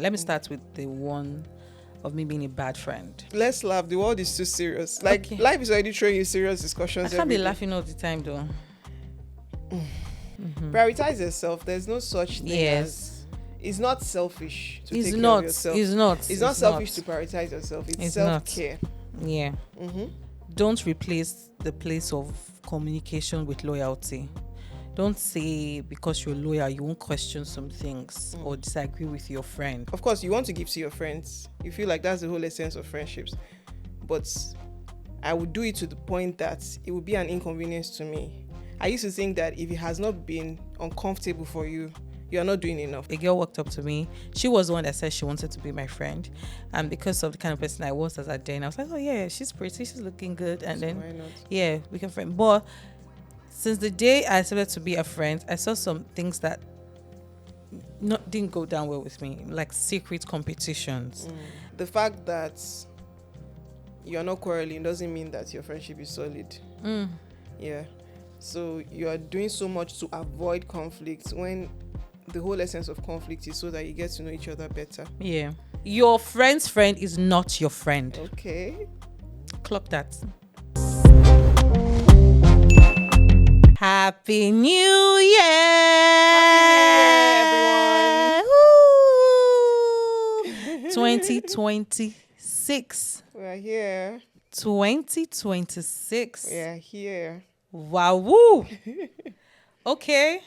Let me start with the one of me being a bad friend. Let's laugh. The world is too serious. Like, Okay. life is already throwing you serious discussions. I can't be every day. laughing all the time though. Prioritize yourself. There's no such thing Yes. as. It's not selfish to It's take care not. of yourself. It's not. It's not selfish to prioritize yourself. It's not. self-care. Yeah. Don't replace the place of communication with loyalty. Don't say because you're loyal, you won't question some things or disagree with your friend. Of course, you want to give to your friends. You feel like that's the whole essence of friendships. But I would do it to the point that it would be an inconvenience to me. I used to think that if it has not been uncomfortable for you, you're not doing enough. A girl walked up to me. She was the one that said she wanted to be my friend. And because of the kind of person I was as a day, I was like, oh yeah, she's pretty, she's looking good. And So then, why not? yeah, we can friend. But since the day I started to be a friend, I saw some things that didn't go down well with me, like secret competitions. The fact that you're not quarreling doesn't mean that your friendship is solid. Yeah. So you are doing so much to avoid conflict when the whole essence of conflict is so that you get to know each other better. Yeah. Your friend's friend is not your friend. Okay. Clock that. Happy New Year! Happy New Year, everyone! 2026. We're here. 2026. We're here. Wow. Woo. Okay.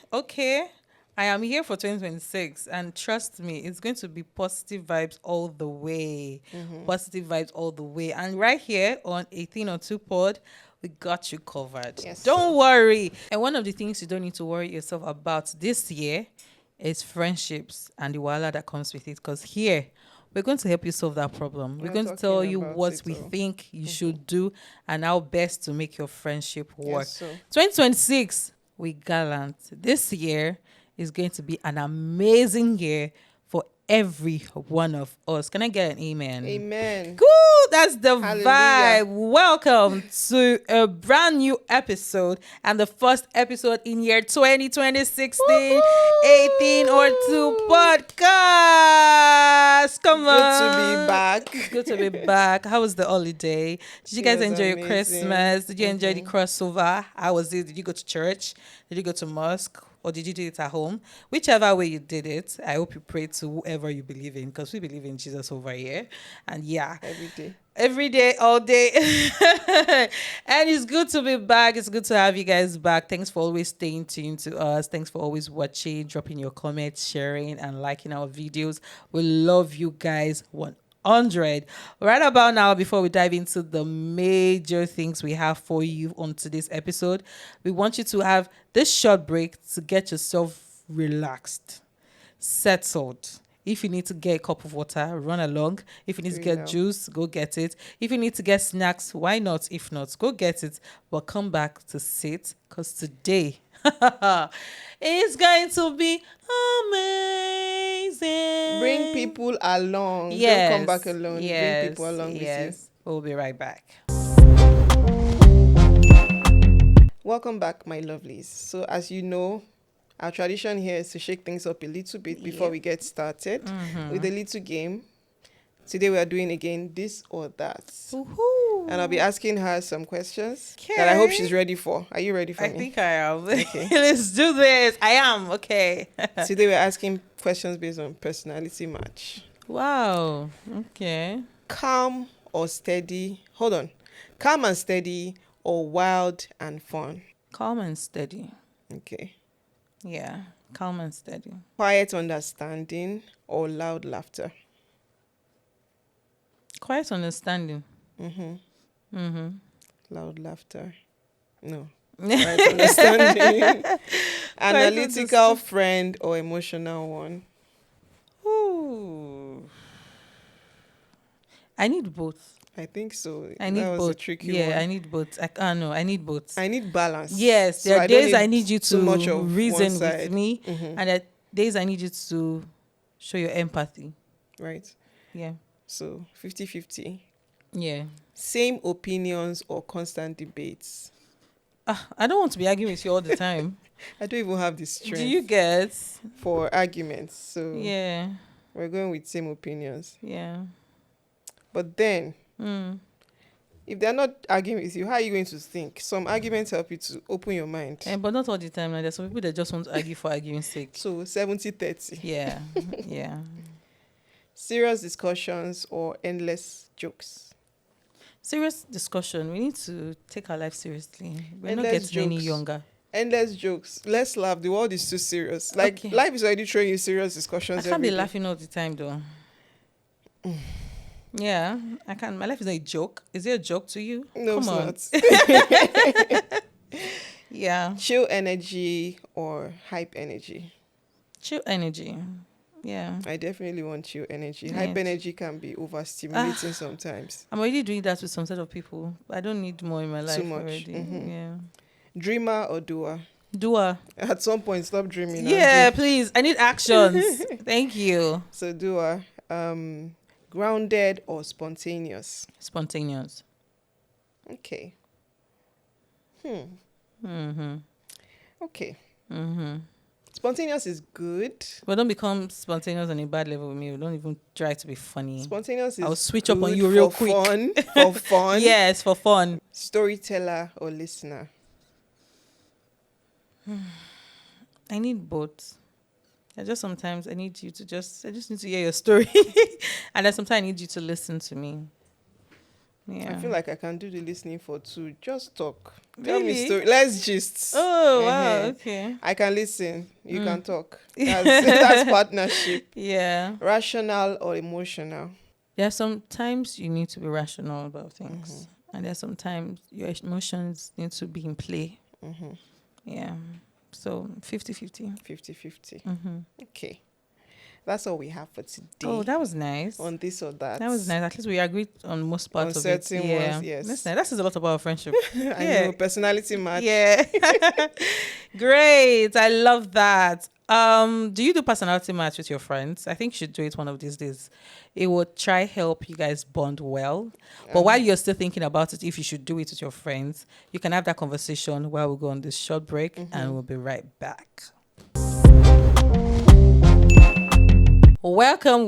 I am here for 2026, and trust me, it's going to be positive vibes all the way. Positive vibes all the way. And right here on 1802 Pod, we got you covered. Yes, Don't worry. And one of the things you don't need to worry yourself about this year is friendships and the wahala that comes with it. Because here, we're going to help you solve that problem. We're going to tell you what we think you should do and how best to make your friendship work. Yes, 2026, we gallant. This year is going to be an amazing year for every one of us. Can I get an amen? Amen. Cool, that's the Hallelujah. vibe. Welcome to a brand new episode and the first episode in year 2016 18 or 2 podcast. Come on. Good to be back. Good to be back. How was the holiday? Did you guys was enjoy your amazing. Christmas? Did you enjoy the crossover? How was it? Did you go to church? Did you go to mosque? Or did you do it at home? Whichever way you did it, I hope you pray to whoever you believe in, because we believe in Jesus over here. And yeah, every day, all day. And it's good to be back. It's good to have you guys back. Thanks for always staying tuned to us. Thanks for always watching, dropping your comments, sharing, and liking our videos. We love you guys 100. Right about now, before we dive into the major things we have for you on today's episode, we want you to have this short break to get yourself relaxed, settled. If you need to get a cup of water, run along. If you need to get juice, go get it. If you need to get snacks, why not? If not, go get it. But come back to sit, because today it's going to be amazing. Bring people along. Yes. Don't come back alone. Yes. Bring people along with you. We'll be right back. Welcome back, my lovelies. So as you know, our tradition here is to shake things up a little bit before we get started with a little game. Today we are doing again this or that. Woohoo. And I'll be asking her some questions that I hope she's ready for. Are you ready for me? I think I am. Okay. Let's do this. I am. Okay. Today we're asking questions based on personality match. Wow. Okay. Calm or steady? Hold on. Calm and steady or wild and fun? Calm and steady. Okay. Yeah. Calm and steady. Quiet understanding or loud laughter? Quiet understanding. Loud laughter. No. Quiet understanding. Analytical friend or emotional one? Ooh. I need both. I think so. I need that was both. A tricky yeah, one. I need both. I need both. I need balance. Yes, there are days I need you to reason with me, and there are days I need you to show your empathy. Right. Yeah. So 50-50. Yeah. Same opinions or constant debates? I don't want to be arguing with you all the time. I don't even have the strength Do you get? for arguments. So Yeah. We're going with same opinions. Yeah. But then, Mm. if they're not arguing with you, how are you going to think? Some arguments help you to open your mind. But not all the time. Like, there's some people that just want to argue for arguing's sake. So 70-30. Yeah. Yeah. Serious discussions or endless jokes. Serious discussion. We need to take our life seriously. We're not Endless getting any jokes. younger. Endless jokes. Let's laugh. The world is too serious. Like, Okay. life is already throwing you serious discussions I can't every be day. laughing all the time, though. Yeah, I can't. My life is not a joke. Is it a joke to you? No, Come it's on. not. Yeah. Chill energy or hype energy. Chill energy. Yeah. I definitely want chill energy. Yes. Hype energy can be overstimulating sometimes. I'm already doing that with some set of people. I don't need more in my life Too much. already. Mhm. Yeah. Dreamer or doer. Doer. At some point, stop dreaming. Yeah, please. I need actions. Thank you. So doer. Grounded or spontaneous. Spontaneous. Okay. Mm-hmm. Okay. Mm-hmm. Spontaneous is good. But don't become spontaneous on a bad level with me. Don't even try to be funny. Spontaneous is I'll switch up on good you real for quick. Fun, for fun. Yes, for fun. Storyteller or listener. I need both. Sometimes I need you to I just need to hear your story. And then sometimes I need you to listen to me. Yeah. I feel like I can do the listening for two. Just talk. Tell me Really? story. Let's just. Oh, wow. Uh-huh. Okay. I can listen. You can talk. That's partnership. Yeah. Rational or emotional. There are sometimes you need to be rational about things. And there's sometimes your emotions need to be in play. Yeah. So 50-50. 50-50. Okay. That's all we have for today. Oh, that was nice. On this or that. That was nice. At least we agreed on most parts of it. certain Yeah. ones, yes. That's nice. That says a lot about our friendship. I Yeah. know, personality match. Yeah. Great. I love that. Do you do personality match with your friends? I think you should do it one of these days. It will try help you guys bond well. But while you're still thinking about it, if you should do it with your friends, you can have that conversation while we go on this short break and we'll be right back. Welcome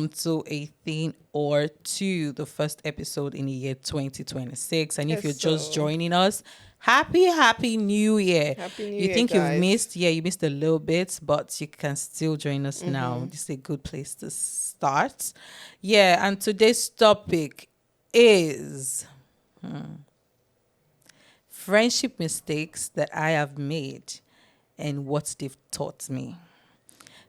to A Thing or Two, the first episode in the year 2026. And if Yes, you're just so- joining us, happy new year. Happy New You Year, think guys. you missed a little bit, but you can still join us now. This is a good place to start. Yeah, and today's topic is friendship mistakes that I have made and what they've taught me.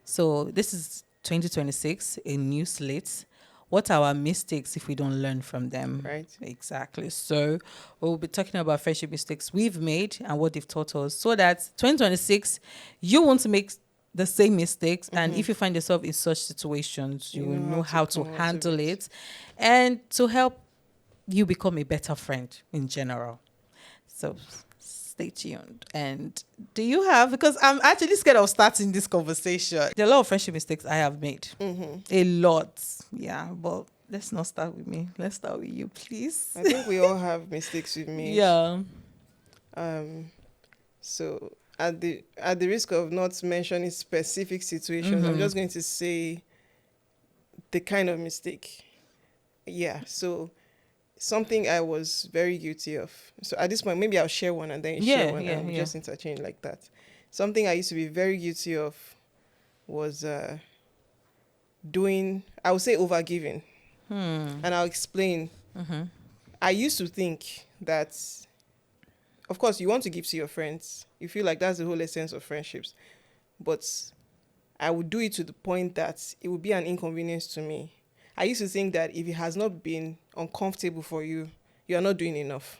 So this is 2026, a new slate. What are our mistakes if we don't learn from them? Right. Exactly. So we'll be talking about friendship mistakes we've made and what they've taught us, so that 2026, you won't make the same mistakes. And if you find yourself in such situations, you will know how to come out of handle it. it and to help you become a better friend in general. So stay tuned. And do you have, because I'm actually scared of starting this conversation. There are a lot of friendship mistakes I have made. A lot. Yeah, but let's not start with me. Let's start with you, please. I think we all have mistakes we've made. Yeah. So at the risk of not mentioning specific situations, I'm just going to say the kind of mistake. Yeah. So something I was very guilty of. So at this point, maybe I'll share one and then you share one and we just interchange like that. Something I used to be very guilty of was doing, I would say, overgiving. And I'll explain. I used to think that, of course, you want to give to your friends. You feel like that's the whole essence of friendships. But I would do it to the point that it would be an inconvenience to me. I used to think that if it has not been uncomfortable for you, you are not doing enough.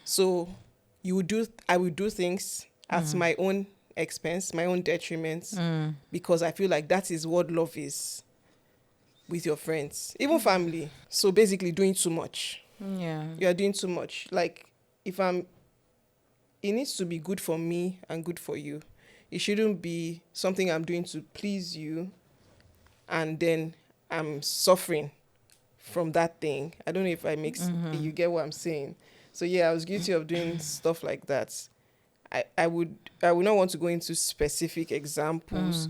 So I would do things at my own expense, my own detriment, because I feel like that is what love is with your friends, even family. So basically doing too much. Yeah. You are doing too much. Like, it needs to be good for me and good for you. It shouldn't be something I'm doing to please you and then I'm suffering from that thing. I don't know if you get what I'm saying. So yeah, I was guilty of doing stuff like that. I would not want to go into specific examples,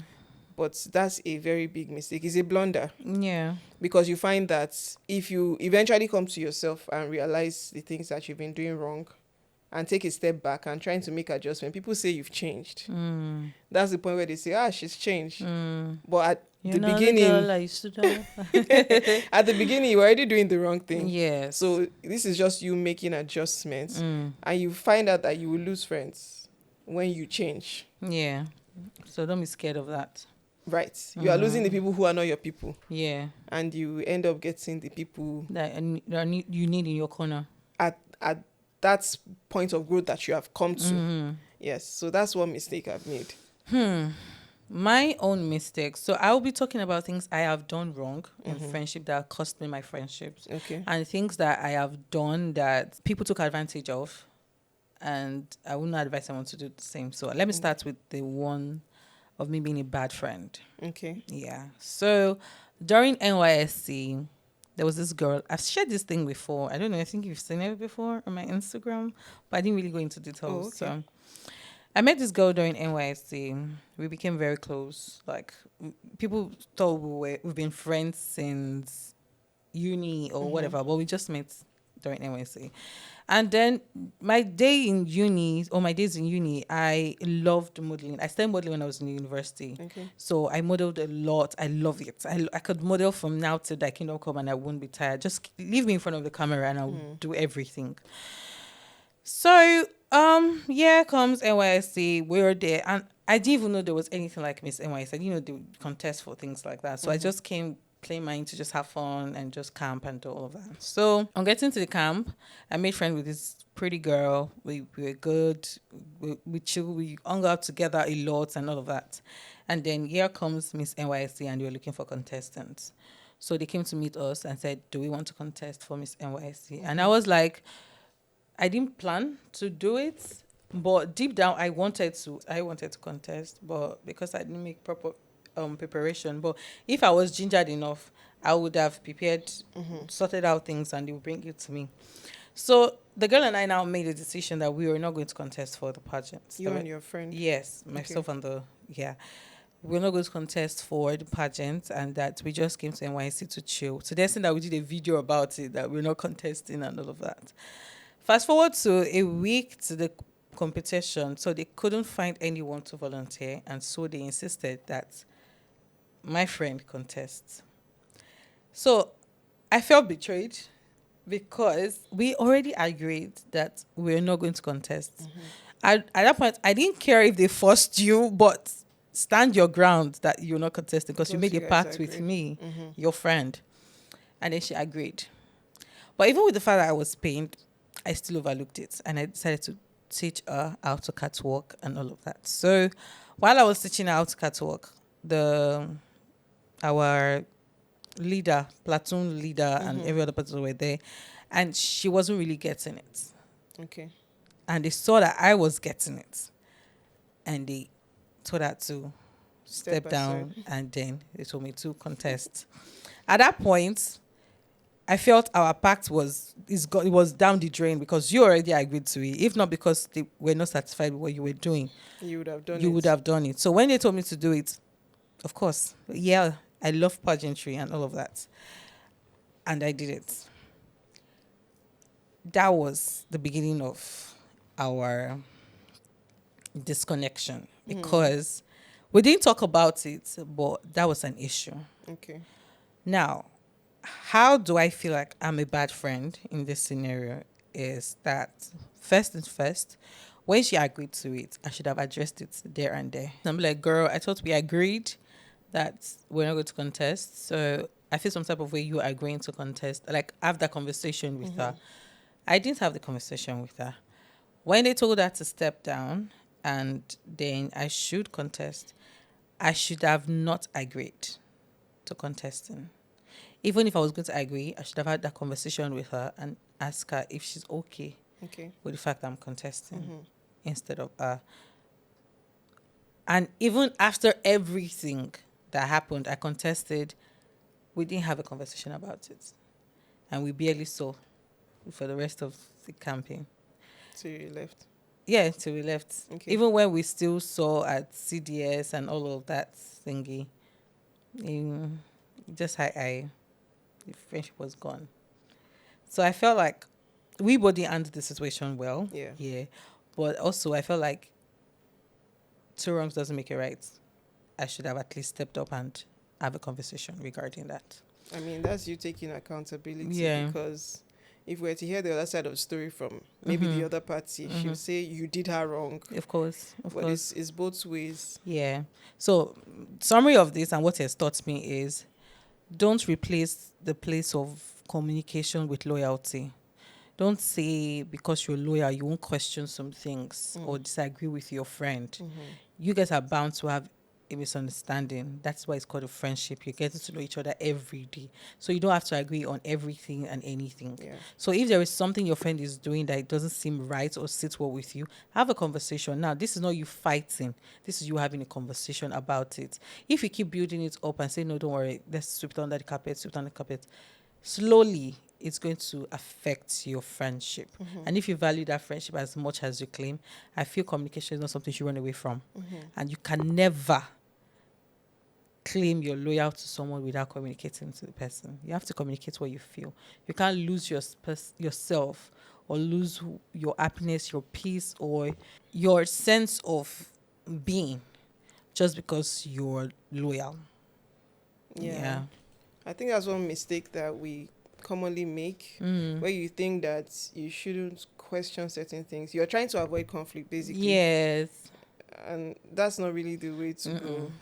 But that's a very big mistake. It's a blunder, Yeah. because you find that if you eventually come to yourself and realize the things that you've been doing wrong and take a step back and trying to make adjustment, people say you've changed. That's the point where they say, she's changed. But at You're the not the beginning, girl I used to know. at the beginning, you were already doing the wrong thing. Yes. So this is just you making adjustments, Mm. and you find out that you will lose friends when you change. Yeah. So don't be scared of that. Right. You are losing the people who are not your people, Yeah. and you end up getting the people That you need in your corner. at that point of growth that you have come to. Yes. So that's one mistake I've made. My own mistakes. So I'll be talking about things I have done wrong in friendship that cost me my friendships. Okay. And things that I have done that people took advantage of. And I wouldn't advise someone to do the same. So let me start with the one of me being a bad friend. Okay. Yeah. So during NYSC, there was this girl. I've shared this thing before. I don't know. I think you've seen it before on my Instagram, but I didn't really go into details. Oh, okay. So I met this girl during NYSC. We became very close. Like people thought we've been friends since uni or whatever, but we just met during NYSC. And then my days in uni, I loved modeling. I started modeling when I was in university. Okay. So I modeled a lot. I love it. I could model from now till the kingdom come and I won't be tired. Just leave me in front of the camera and I'll do everything. So, here comes NYSC. We were there. And I didn't even know there was anything like Miss NYSC. I didn't know they would contest for things like that. So I just came playing mine to just have fun and just camp and do all of that. So on getting to the camp, I made friends with this pretty girl. We were good. We chill. We hung out together a lot and all of that. And then here comes Miss NYSC and we were looking for contestants. So they came to meet us and said, do we want to contest for Miss NYSC? And I was like, I didn't plan to do it, but deep down I wanted to contest, but because I didn't make proper preparation. But if I was gingered enough, I would have prepared, sorted out things, and they would bring it to me. So the girl and I now made a decision that we were not going to contest for the pageant. You and your friend. Yes, myself and we're not going to contest for the pageant, and that we just came to NYC to chill. So that's that we did a video about it, that we're not contesting and all of that. Fast forward to a week to the competition, so they couldn't find anyone to volunteer, and so they insisted that my friend contests. So I felt betrayed because we already agreed that we're not going to contest. At that point, I didn't care if they forced you, but stand your ground that you're not contesting because you made a pact with me, your friend. And then she agreed. But even with the fact that I was pained, I still overlooked it. And I decided to teach her how to catwalk and all of that. So while I was teaching her how to catwalk, our leader, platoon leader, and every other person were there, and she wasn't really getting it. Okay. And they saw that I was getting it, and they told her to step down, and then they told me to contest. At that point, I felt our pact was down the drain because you already agreed to it. If not because they were not satisfied with what you were doing, you would have done it. You would have done it. So when they told me to do it, of course, yeah, I love pageantry and all of that. And I did it. That was the beginning of our disconnection because we didn't talk about it, but that was an issue. Okay. Now, how do I feel like I'm a bad friend in this scenario is that first, when she agreed to it, I should have addressed it there and there. I'm like, girl, I thought we agreed that we're not going to contest. So I feel some type of way you are agreeing to contest. Like, have that conversation with her. I didn't have the conversation with her. When they told her to step down and then I should contest, I should have not agreed to contesting. Even if I was going to agree, I should have had that conversation with her and ask her if she's okay with the fact that I'm contesting instead of her. And even after everything that happened, I contested, we didn't have a conversation about it. And we barely saw for the rest of the campaign. So you left? Yeah, till we left. Okay. Even when we still saw at CDS and all of that thingy, um, just the friendship was gone. So I felt like we both didn't handle the situation well. Yeah. Yeah. But also I felt like two wrongs doesn't make it right. I should have at least stepped up and have a conversation regarding that. I mean, that's you taking accountability, Yeah. because if we were to hear the other side of the story from maybe the other party, she'll say you did her wrong. Of course. Of But course. it's both ways. Yeah. So, summary of this and what it has taught me is don't replace the place of communication with loyalty. Don't say because you're loyal, you won't question some things or disagree with your friend. You guys are bound to have a misunderstanding. That's why it's called a friendship. You're getting to know each other every day. So you don't have to agree on everything and anything. Yeah. So if there is something your friend is doing that it doesn't seem right or sit well with you, have a conversation. Now, this is not you fighting. This is you having a conversation about it. If you keep building it up and say, no, don't worry, let's sweep it under the carpet, slowly it's going to affect your friendship. And if you value that friendship as much as you claim, I feel communication is not something you run away from. And you can never claim you're loyal to someone without communicating to the person. You have to communicate what you feel. You can't lose yourself or lose your happiness, your peace, or your sense of being just because you're loyal. Yeah. I think that's one mistake that we commonly make, where you think that you shouldn't question certain things. You're trying to avoid conflict, basically. Yes. And that's not really the way to go.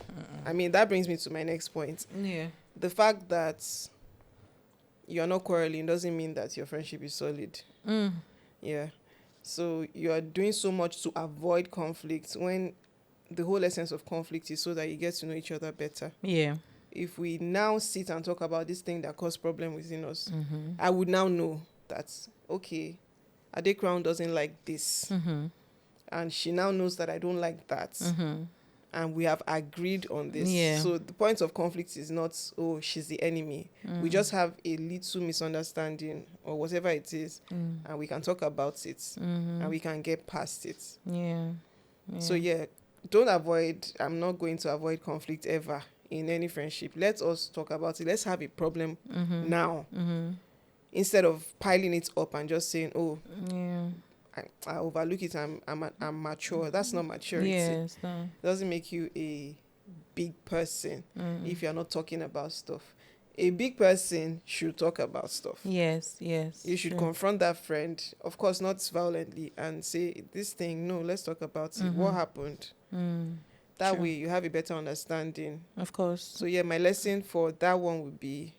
I mean, that brings me to my next point. Yeah. The fact that you're not quarreling doesn't mean that your friendship is solid. Yeah. So you are doing so much to avoid conflict when the whole essence of conflict is so that you get to know each other better. Yeah. If we now sit and talk about this thing that caused problem within us, I would now know that, okay, AdeCrown doesn't like this. And she now knows that I don't like that. And we have agreed on this. Yeah. So the point of conflict is not, oh, she's the enemy. We just have a little misunderstanding or whatever it is, and we can talk about it, and we can get past it. Yeah. So I'm not going to avoid conflict ever in any friendship. Let us talk about it. Let's have a problem now, instead of piling it up and just saying, oh, Yeah. I overlook it. I'm mature. That's not maturity. Yes. No. It doesn't make you a big person if you're not talking about stuff. A big person should talk about stuff. Yes. Yes. You should True. confront that friend, of course, not violently, and say, this thing, no, let's talk about it. What happened? That True. way you have a better understanding. Of course. So yeah, my lesson for that one would be,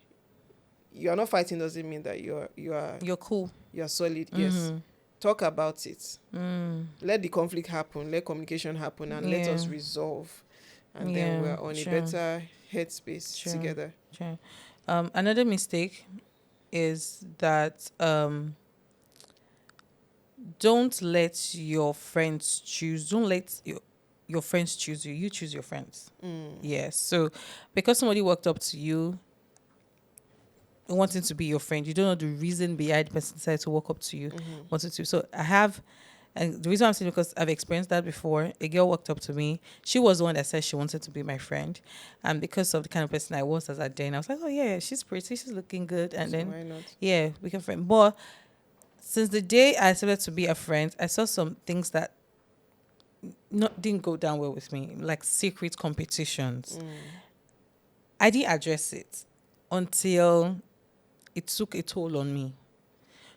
you are not fighting doesn't mean that You're cool. you're solid. Yes. Talk about it. Let the conflict happen. Let communication happen, and let us resolve. And then we're on a better headspace together. True. Another mistake is that don't let your friends choose. Don't let your friends choose you. You choose your friends. Yes. So because somebody walked up to you wanting to be your friend, you don't know the reason behind the person decided to walk up to you, wanted to. So I have, and the reason I'm saying because I've experienced that before. A girl walked up to me. She was the one that said she wanted to be my friend, and because of the kind of person I was as a day, I was like, oh yeah, she's pretty, she's looking good, and So then why not? yeah, we can friend. But since the day I started to be a friend, I saw some things that didn't go down well with me, like secret competitions. I didn't address it until it took a toll on me.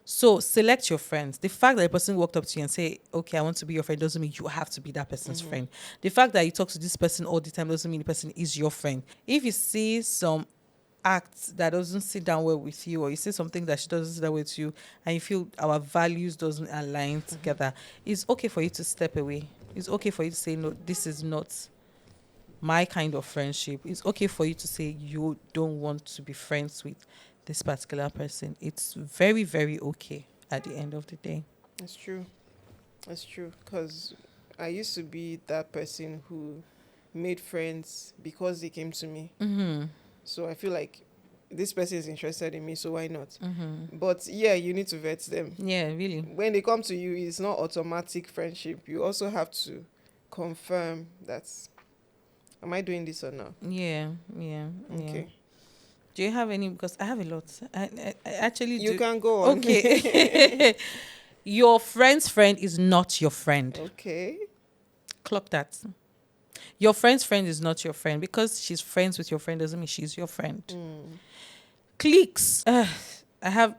So select your friends. The fact that a person walked up to you and say, okay, I want to be your friend, doesn't mean you have to be that person's friend. The fact that you talk to this person all the time doesn't mean the person is your friend. If you see some act that doesn't sit down well with you, or you say something that she doesn't sit down with you, and you feel our values doesn't align together, it's okay for you to step away. It's okay for you to say, no, this is not my kind of friendship. It's okay for you to say you don't want to be friends with this particular person. It's very, very okay at the end of the day. It's true. It's true. Because I used to be that person who made friends because they came to me. So I feel like this person is interested in me, so why not? Mm-hmm. But yeah, you need to vet them. Yeah, really. When they come to you, it's not automatic friendship. You also have to confirm that, am I doing this or not? Yeah, yeah, yeah. Okay. Do you have any? Because I have a lot. I actually You do. can go on. Okay. Your friend's friend is not your friend. Okay. Clock that. Your friend's friend is not your friend. Because she's friends with your friend doesn't mean she's your friend. Cliques. I have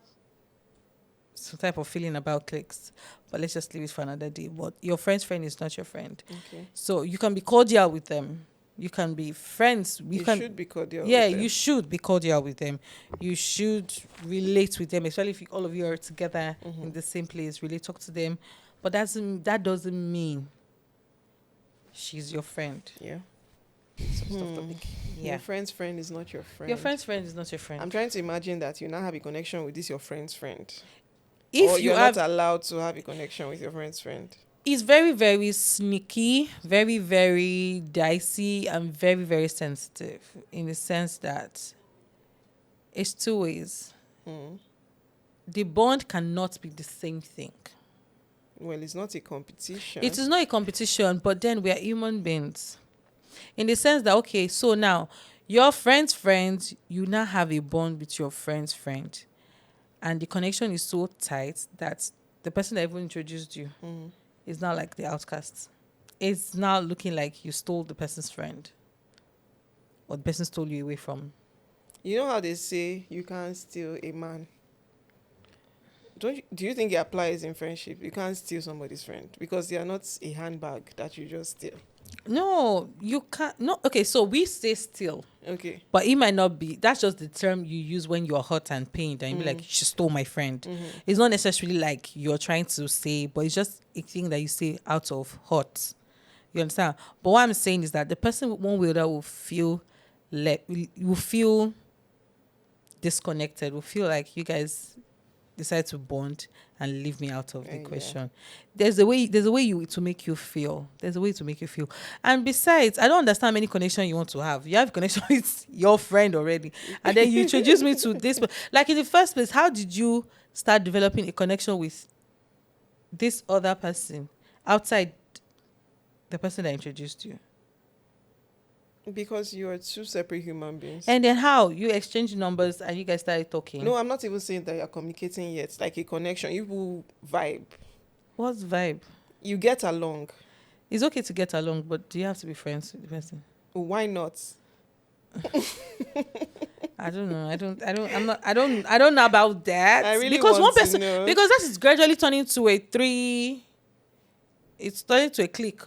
some type of feeling about cliques, but let's just leave it for another day. But your friend's friend is not your friend. Okay. So you can be cordial with them. You can be friends. You can, should be cordial. yeah, with them. you should be cordial with them. You should relate with them, especially if all of you are together in the same place. Really talk to them, but that doesn't mean she's your friend. Yeah. Some stuff topic. Yeah. Your friend's friend is not your friend. Your friend's friend is not your friend. I'm trying to imagine that you now have a connection with this your friend's friend. If or you you're have, not allowed to have a connection with your friend's friend. it's very, very sneaky, very, very dicey, and very, very sensitive in the sense that it's two ways. The bond cannot be the same thing. Well, it's not a competition. It is not a competition, but then we are human beings. In the sense that, okay, so now your friend's friend, you now have a bond with your friend's friend. And the connection is so tight that the person that even introduced you is now like the outcast. It's now looking like you stole the person's friend. Or the person stole you away from. You know how they say you can't steal a man? Do you think it applies in friendship? You can't steal somebody's friend because they are not a handbag that you just steal. No, you can't. No, okay, so we stay still. Okay. But it might not be. That's just the term you use when you're hurt and pained and you be like, she stole my friend. It's not necessarily like you're trying to say, but it's just a thing that you say out of hurt. You understand? But what I'm saying is that the person one way or the other will feel disconnected, will feel like you guys decide to bond and leave me out of the question. There's a way to make you feel. There's a way to make you feel. And besides, I don't understand many connection you want to have. You have a connection with your friend already. And then you introduce me to this. Like in the first place, how did you start developing a connection with this other person outside the person that introduced you? Because you are two separate human beings. And then how? You exchange numbers and you guys started talking. No, I'm not even saying that you're communicating yet. It's like a connection. You will vibe. What's vibe? You get along. It's okay to get along, but do you have to be friends with the person? Why not? I don't know. I don't know about that. I really because want one to person know. because that is gradually turning to a three. It's turning to a clique.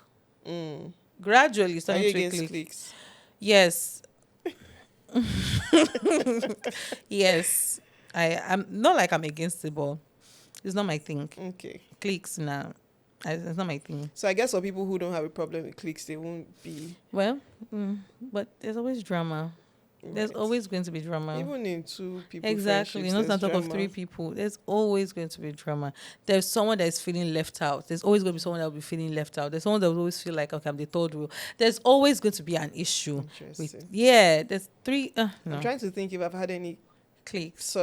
Gradually it's Are turning you to a against clique. cliques? Yes. Yes. I'm not like I'm against it, but it's not my thing. Okay. Cliques now. It's not my thing. So I guess for people who don't have a problem with cliques, they won't be. Well, but there's always drama. There's right. always going to be drama. Even in two people. Exactly. friendships, Not there's talk of drama. 3 people. There's always going to be drama. There's someone that is feeling left out. There's always going to be someone that will be feeling left out. There's someone that will always feel like, okay, I'm the third wheel. There's always going to be an issue. Interesting. There's 3. No. I'm trying to think if I've had any Cliques.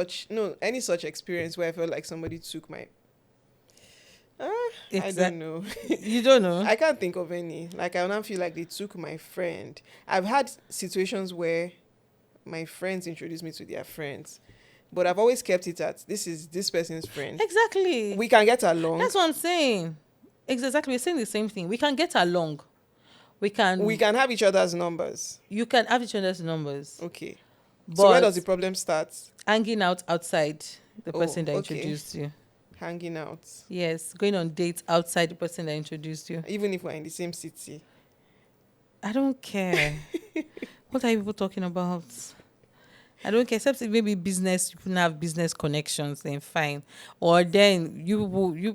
any such experience where I felt like somebody took my. I don't know. You don't know? I can't think of any. Like I don't feel like they took my friend. I've had situations where my friends introduced me to their friends, but I've always kept it at this is this person's friend. Exactly. We can get along. That's what I'm saying. Exactly. We're saying the same thing. We can get along. We can have each other's numbers. You can have each other's numbers. Okay. But So where does the problem start? hanging out outside the Oh, person that okay. introduced you. Hanging out. Yes, going on dates outside the person that introduced you. Even if we're in the same city. I don't care. What are you people talking about? I don't care, except if maybe business, you can have business connections, then fine. Or then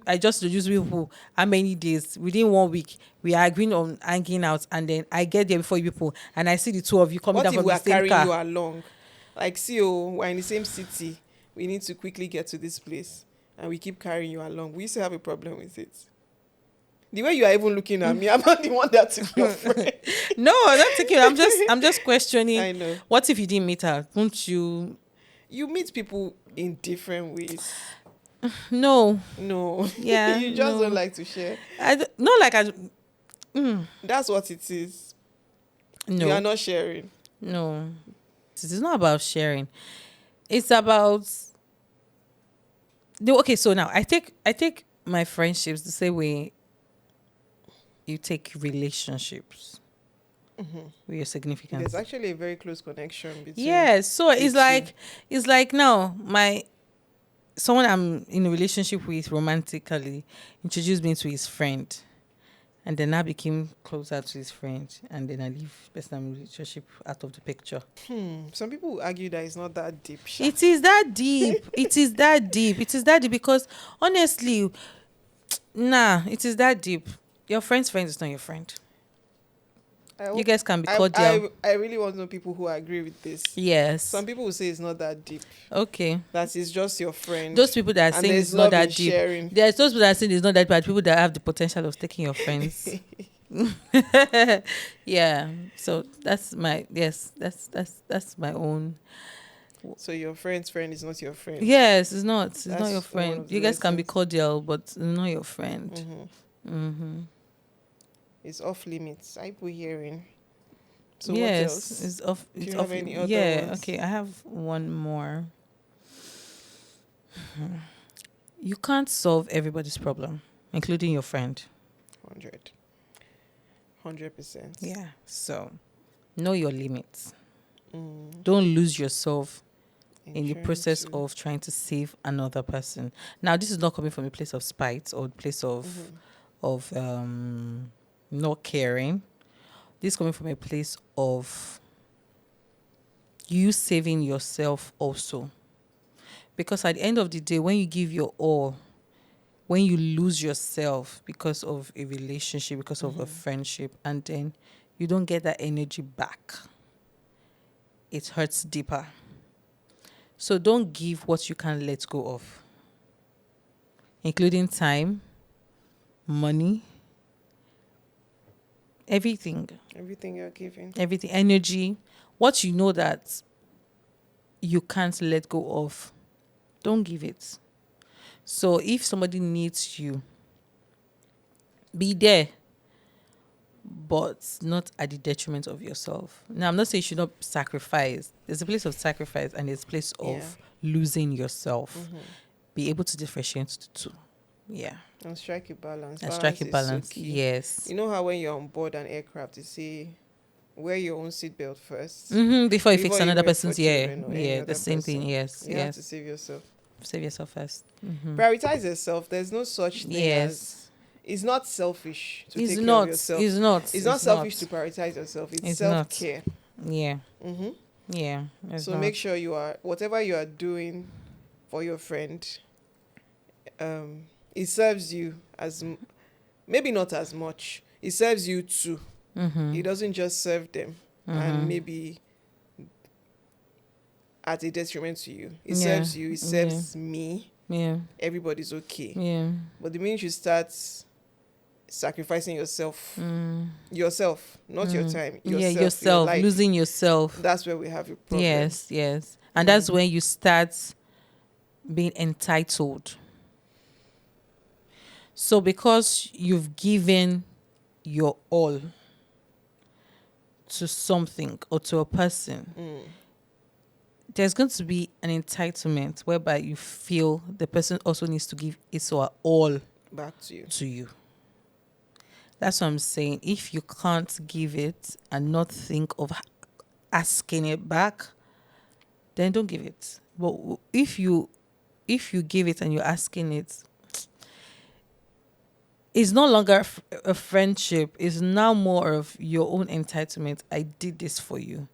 I just introduce people, how many days, within 1 week, we are agreeing on hanging out, and then I get there before you people, and I see the two of you coming What down if from we the are same carrying car. you along? Like, see, we're in the same city. We need to quickly get to this place. And we keep carrying you along. We used to have a problem with it. The way you are even looking at me, I'm not the one that took your friend. No, I'm not taking it. I'm just questioning. I know. What if you didn't meet her? Won't you you meet people in different ways. No. No, Yeah. you just No. don't like to share. Not like I. That's what it is. You are No. not sharing. No. It is not about sharing. It's about. No. Okay. So now I take my friendships the same way you take relationships with your significant. There's actually a very close connection between. Yes. So the it's like now my someone I'm in a relationship with romantically introduced me to his friend. And then I became closer to his friend. And then I leave person I'm in relationship out of the picture. Some people will argue that it's not that deep. Sha. It is that deep. It is that deep. It is that deep because honestly, it is that deep. Your friend's friend is not your friend. You guys can be cordial. I really want to know people who agree with this. Yes. Some people will say it's not that deep. Okay. That it's just your friend. Those people that are and saying there's it's not love that in deep. sharing. There's those people that are saying it's not that bad. People that have the potential of taking your friends. Yeah. So that's my that's my own. So your friend's friend is not your friend. Yes, it's not. It's not That's your one friend. of the You guys can be lessons. cordial, but it's not your friend. It's off limits. I put hearing. So Yes, what else? it's off. Do It's you off. have any other Yeah. ones? Okay, I have one more. You can't solve everybody's problem, including your friend. 100%. Yeah. So, know your limits. Don't lose yourself in the trying process to- of trying to save another person. Now, this is not coming from a place of spite or a place of not caring. This is coming from a place of you saving yourself also. Because at the end of the day, when you give your all, when you lose yourself because of a relationship, because of a friendship, and then you don't get that energy back, it hurts deeper. So don't give what you can't let go of, including time, money, everything, Everything you're giving. energy, what you know that you can't let go of, don't give it. So if somebody needs you, be there, but not at the detriment of yourself. Now, I'm not saying you should not sacrifice. There's a place of sacrifice and there's a place of losing yourself. Be able to differentiate the two. Yeah. And strike a balance. And strike a is so balance. key. Yes. You know how when you're on board an aircraft, you say, wear your own seatbelt first. Before you fix Before you another wait for person's, children or any the other same thing. person. Yes. You have to save yourself. Save yourself first. Prioritize yourself. There's no such thing Yes. as... It's not selfish to It's take care not. of yourself. It's not. It's not selfish to prioritize yourself. It's not. self-care. Yeah. Yeah. It's So not. make sure you are... Whatever you are doing for your friend, it serves you as... Maybe not as much. It serves you too. It doesn't just serve them. And maybe at a detriment to you. It serves you. It serves me. Yeah. Everybody's okay. Yeah. But the minute you start sacrificing yourself, not your time, yourself, your life, losing yourself. that's where we have a problem. Yes. And that's when you start being entitled. So because you've given your all to something or to a person, there's going to be an entitlement whereby you feel the person also needs to give his or her all Back to you. That's what I'm saying. If you can't give it and not think of asking it back, then don't give it. But if you give it and you're asking it, it's no longer a friendship. It's now more of your own entitlement. I did this for you.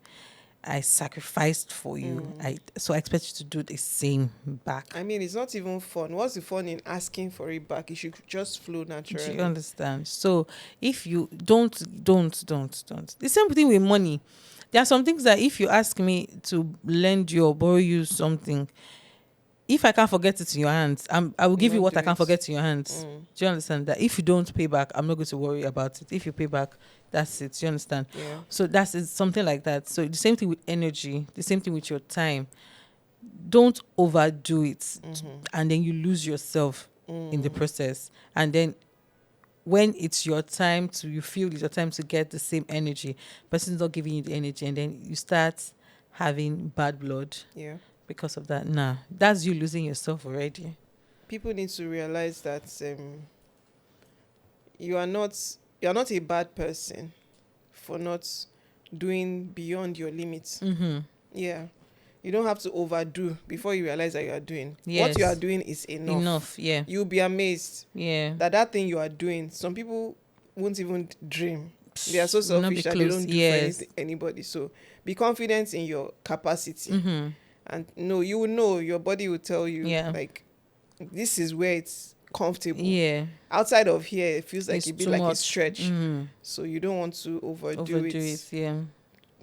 I sacrificed for you. So I expect you to do the same back. I mean, it's not even fun. What's the fun in asking for it back? It should just flow naturally. Do you understand? So if you don't. The same thing with money. There are some things that if you ask me to lend you or borrow you something, if I can't forget it in your hands, I will give you what I can't forget in your hands. Do you understand that? If you don't pay back, I'm not going to worry about it. If you pay back, that's it. Do you understand? Yeah. So that's something like that. So the same thing with energy, the same thing with your time. don't overdo it, and then you lose yourself in the process. And then when it's your time to, you feel it's your time to get the same energy, person's not giving you the energy, and then you start having bad blood Yeah. because of that. Nah, that's you losing yourself already. People need to realize that you are not a bad person for not doing beyond your limits. Yeah. You don't have to overdo before you realize that you are doing. Yes. What you are doing is enough. Yeah. You'll be amazed Yeah. that thing you are doing, some people won't even dream. They are so Will not be selfish that they close. don't do Yes. for anybody. So be confident in your capacity. And no, you will know, your body will tell you, Yeah. like, this is where it's comfortable. Yeah. Outside of here, it feels like It's it'd be too like a much. stretch. So you don't want to overdo it. Yeah.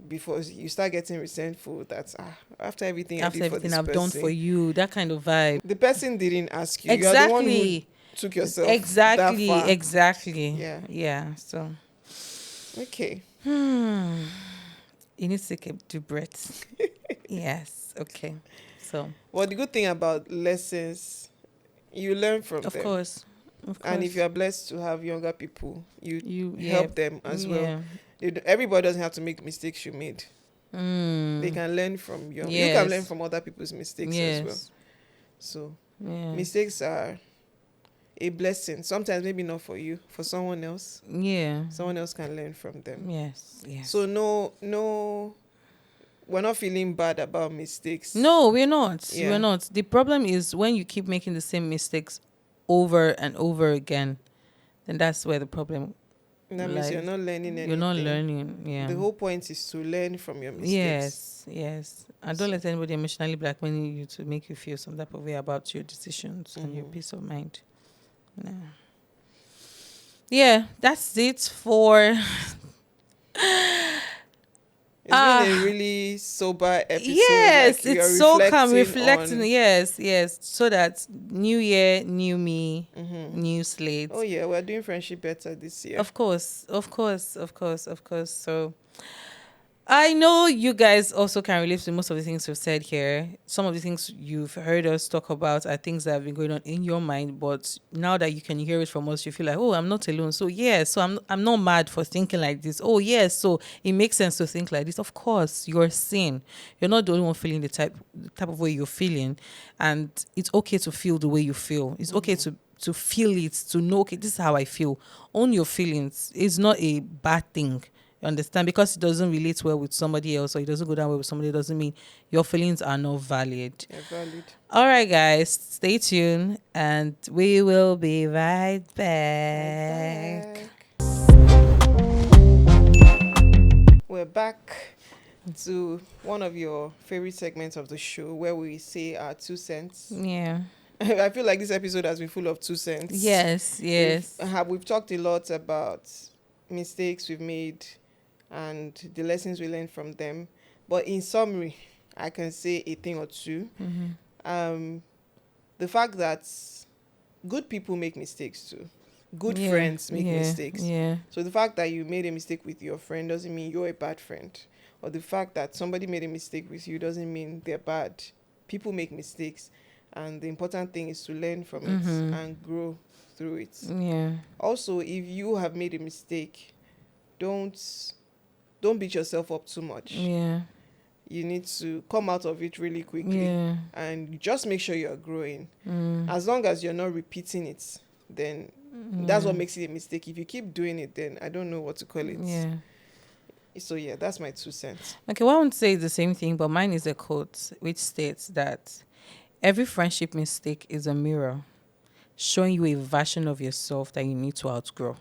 Before you start getting resentful that after everything I After did for everything this I've person, done for you, that kind of vibe. the person didn't ask you. You are the one who took yourself that far. Exactly. Yeah. So Okay. you need to take a deep breath. Yes. Okay. So Well, the good thing about lessons, you learn from of them. course. And if you are blessed to have younger people, you yeah, help them as well. Everybody doesn't have to make mistakes you made. They can learn from you. You can learn from other people's mistakes as well. So mistakes are a blessing. Sometimes maybe not for you, for someone else. Yeah. Someone else can learn from them. Yes. So no, we're not feeling bad about mistakes. No, we're not. Yeah. We're not. The problem is when you keep making the same mistakes over and over again, then that's where the problem that means you're not learning anything. You're not learning. Yeah. The whole point is to learn from your mistakes. Yes. And don't let anybody emotionally blackmail you to make you feel some type of way about your decisions and your peace of mind. No. Yeah, that's it for It's been a really sober episode. Yes, like it's so calm, reflecting. Yes. So that new year, new me, new slate. Oh yeah, we're doing friendship better this year. Of course. So I know you guys also can relate to most of the things we've said here. Some of the things you've heard us talk about are things that have been going on in your mind, but now that you can hear it from us, you feel like, oh, I'm not alone. So I'm not mad for thinking like this. Oh yes, so it makes sense to think like this. Of course, you're sane. You're not the only one feeling the type of way you're feeling, and it's okay to feel the way you feel. It's okay to feel it, to know, okay, this is how I feel. Own your feelings. It's not a bad thing. You understand? Because it doesn't relate well with somebody else or it doesn't go down well with somebody, doesn't mean your feelings are not valid. They're valid. All right, guys, stay tuned and we will be right back. We're back to one of your favorite segments of the show where we say our 2 cents. Yeah. I feel like this episode has been full of 2 cents. Yes. We've talked a lot about mistakes we've made and the lessons we learned from them. But in summary, I can say a thing or two. The fact that good people make mistakes too. Good friends make mistakes. Yeah. So the fact that you made a mistake with your friend doesn't mean you're a bad friend. Or the fact that somebody made a mistake with you doesn't mean they're bad. People make mistakes. And the important thing is to learn from it and grow through it. Yeah. Also, if you have made a mistake, don't beat yourself up too much. Yeah. You need to come out of it really quickly and just make sure you're growing. As long as you're not repeating it, then that's what makes it a mistake. If you keep doing it, then I don't know what to call it. Yeah. So yeah, that's my 2 cents. Okay, well, I won't say the same thing, but mine is a quote which states that every friendship mistake is a mirror showing you a version of yourself that you need to outgrow.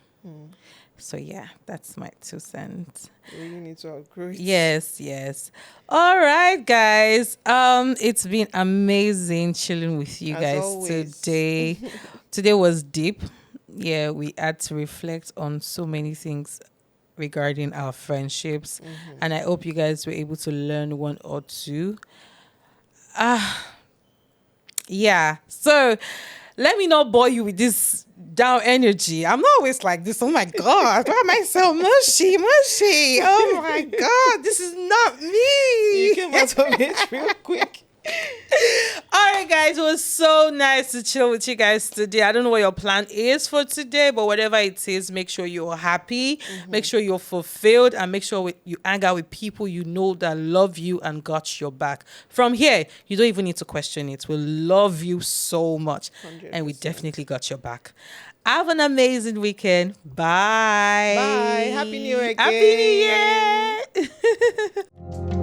So yeah, that's my 2 cents. You need to outgrow it. Yes. All right, guys. It's been amazing chilling with you guys today. Today was deep. Yeah, we had to reflect on so many things regarding our friendships, and I hope you guys were able to learn one or two. Yeah. So let me not bore you with this down energy. I'm not always like this. Oh my God. Why am I so mushy? Oh my God. This is not me. You came out of it real quick. All right, guys, it was so nice to chill with you guys today. I don't know what your plan is for today, but whatever it is, make sure you're happy, make sure you're fulfilled, and make sure you hang out with people you know that love you and got your back. From here, you don't even need to question it. We love you so much, and we 100%. definitely got your back. Have an amazing weekend. Bye. Bye. Happy New Year Happy New again. Year.